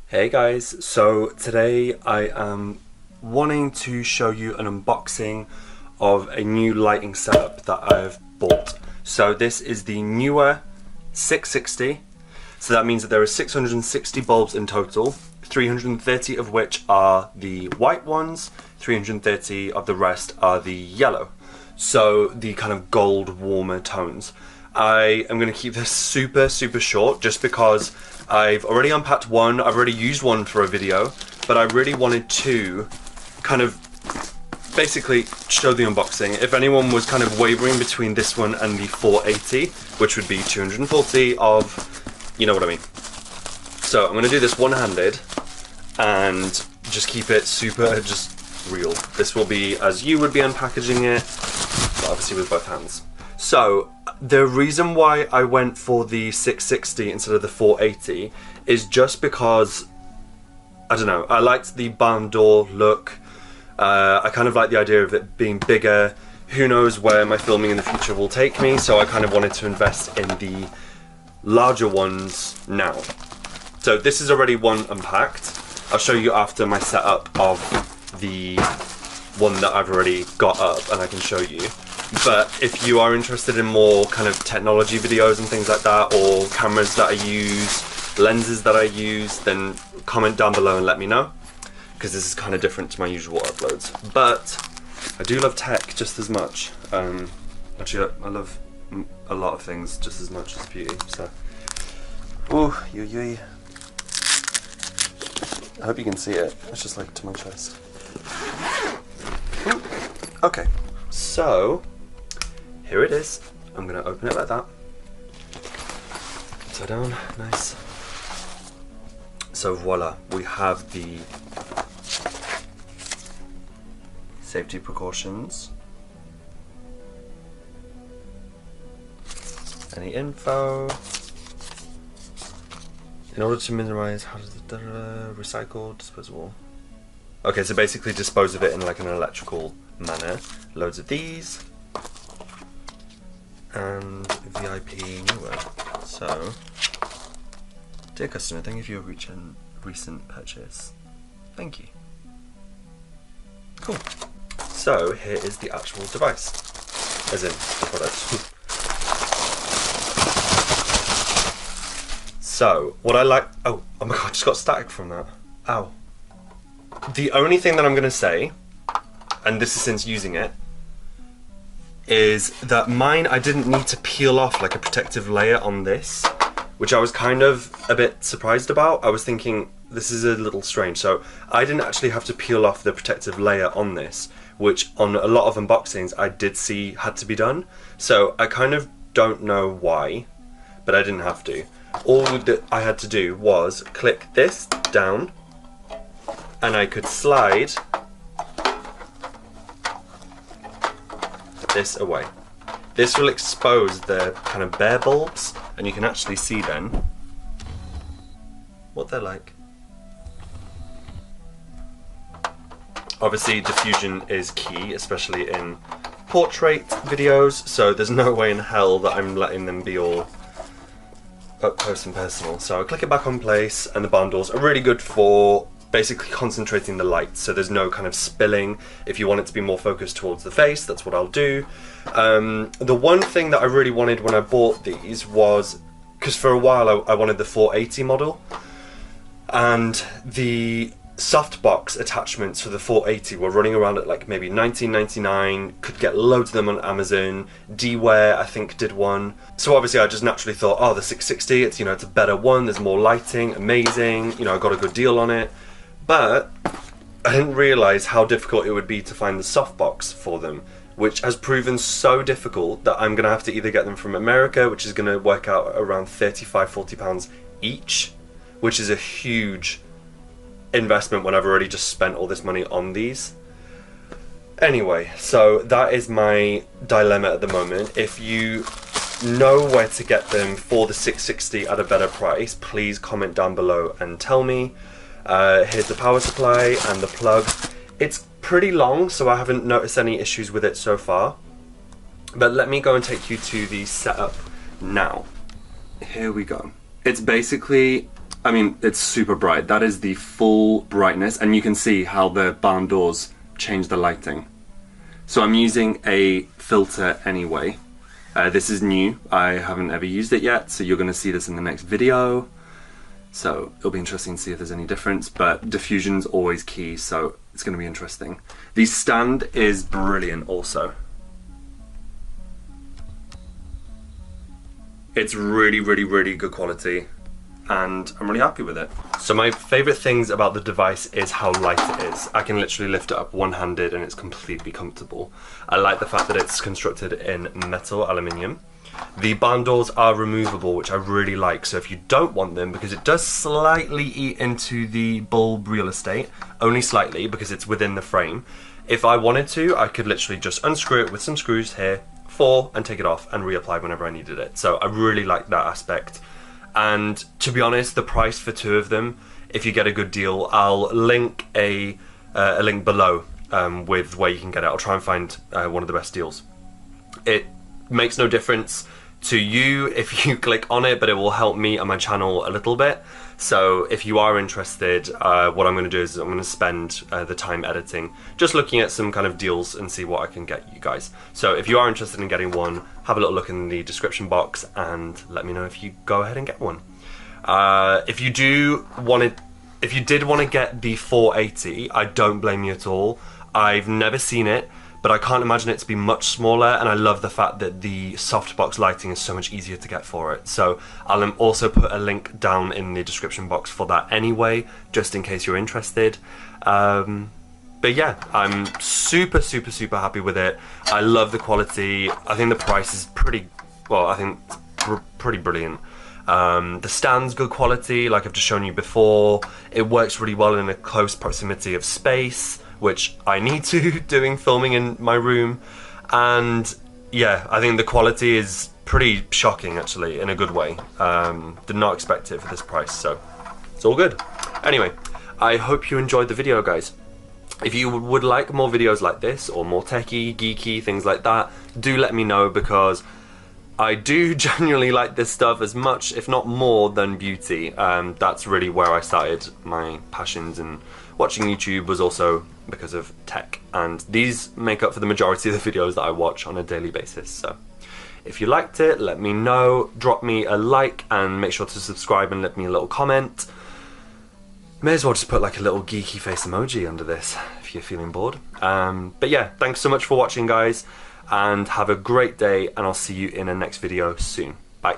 Hey guys, so today I am wanting to show you an unboxing of a new lighting setup that I've bought. So this is the NEEWER 660. So that means that there are 660 bulbs in total, 330 of which are the white ones, 330 of the rest are the yellow. So the kind of gold warmer tones. I am going to keep this super short just because I've already unpacked one, I've already used one for a video, but I really wanted to kind of basically show the unboxing. If anyone was kind of wavering between this one and the 480, which would be 240 of, you know what I mean. So I'm going to do this one-handed and just keep it super just real. This will be as you would be unpackaging it, but obviously with both hands. So the reason why I went for the 660 instead of the 480 is just because, I don't know, I liked the barn door look. I kind of like the idea of it being bigger. Who knows where my filming in the future will take me, so I kind of wanted to invest in the larger ones now. So this is already one unpacked. I'll show you after my setup of the one that I've already got up and I can show you. But if you are interested in more kind of technology videos and things like that, or cameras that I use, lenses that I use, then comment down below and let me know, because this is kind of different to my usual uploads. But I do love tech just as much. Actually, I love a lot of things just as much as beauty. So, oh, I hope you can see it. It's just like to my chest. Ooh. Okay, so here it is. I'm gonna open it like that. Upside down, nice. So voila, we have the safety precautions. Any info. In order to minimize, how does it recycle, disposable. Okay, so basically dispose of it in like an electrical manner. Loads of these. And VIP NEEWER. So, dear customer, thank you for your recent purchase. Thank you. Cool. So here is the actual device, as in the product. So what I like. Oh my god! I just got static from that. Ow. The only thing that I'm gonna say, and this is since using it, is that mine, I didn't need to peel off like a protective layer on this, which I was kind of a bit surprised about. I was thinking, this is a little strange. So I didn't actually have to peel off the protective layer on this, which on a lot of unboxings I did see had to be done. So I kind of don't know why, but I didn't have to. All that I had to do was click this down, and I could slide this away. This will expose the kind of bare bulbs, and you can actually see then what they're like. Obviously diffusion is key, especially in portrait videos, so there's no way in hell that I'm letting them be all up close and personal. So I click it back on place, and the barn doors are really good for basically concentrating the light, so there's no kind of spilling. If you want it to be more focused towards the face, that's what I'll do. The one thing that I really wanted when I bought these was, because for a while I wanted the 480 model, and the softbox attachments for the 480 were running around at like maybe $19.99, could get loads of them on Amazon. NEEWER I think did one. So obviously I just naturally thought, oh, the 660, it's, you know, it's a better one, there's more lighting, amazing, you know, I got a good deal on it. But I didn't realize how difficult it would be to find the softbox for them, which has proven so difficult that I'm gonna have to either get them from America, which is gonna work out around £35–40 each, which is a huge investment when I've already just spent all this money on these. Anyway, so that is my dilemma at the moment. If you know where to get them for the 660 at a better price, please comment down below and tell me. Here's the power supply and the plug. It's pretty long, so I haven't noticed any issues with it so far. But let me go and take you to the setup now. Here we go. It's basically I mean, it's super bright. That is the full brightness, and you can see how the barn doors change the lighting. So I'm using a filter anyway. This is new. I haven't ever used it yet, so you're going to see this in the next video. So it'll be interesting to see if there's any difference, but diffusion's always key, so it's going to be interesting. The stand is brilliant also. It's really, really, really good quality, and I'm really happy with it. So my favorite things about the device is how light it is. I can literally lift it up one-handed and it's completely comfortable. I like the fact that it's constructed in metal aluminium. The barn doors are removable, which I really like, so if you don't want them, because it does slightly eat into the bulb real estate, only slightly because it's within the frame. If I wanted to, I could literally just unscrew it with some screws here, and take it off and reapply whenever I needed it. So I really like that aspect. And to be honest, the price for 2 of them, if you get a good deal, I'll link a link below with where you can get it. I'll try and find one of the best deals. It makes no difference to you if you click on it, but it will help me and my channel a little bit. So if you are interested, what I'm going to do is I'm going to spend the time editing, just looking at some kind of deals and see what I can get you guys. So if you are interested in getting one, have a little look in the description box and let me know if you go ahead and get one. If you did want to get the 480, I don't blame you at all. I've never seen it, but I can't imagine it to be much smaller, and I love the fact that the softbox lighting is so much easier to get for it. So I'll also put a link down in the description box for that anyway, just in case you're interested. But yeah, I'm super, super, super happy with it. I love the quality. I think the price is pretty brilliant. The stand's good quality, like I've just shown you before. It works really well in a close proximity of space, which I need to doing filming in my room. And yeah, I think the quality is pretty shocking actually, in a good way. Did not expect it for this price, so it's all good. Anyway, I hope you enjoyed the video, guys. If you would like more videos like this, or more techie, geeky, things like that, do let me know, because I do genuinely like this stuff as much, if not more, than beauty. That's really where I started my passions, and watching YouTube was also because of tech, and these make up for the majority of the videos that I watch on a daily basis. So if you liked it, let me know, drop me a like, and make sure to subscribe and let me a little comment. May as well just put like a little geeky face emoji under this if you're feeling bored. But yeah, thanks so much for watching, guys, and have a great day, and I'll see you in a next video soon. Bye.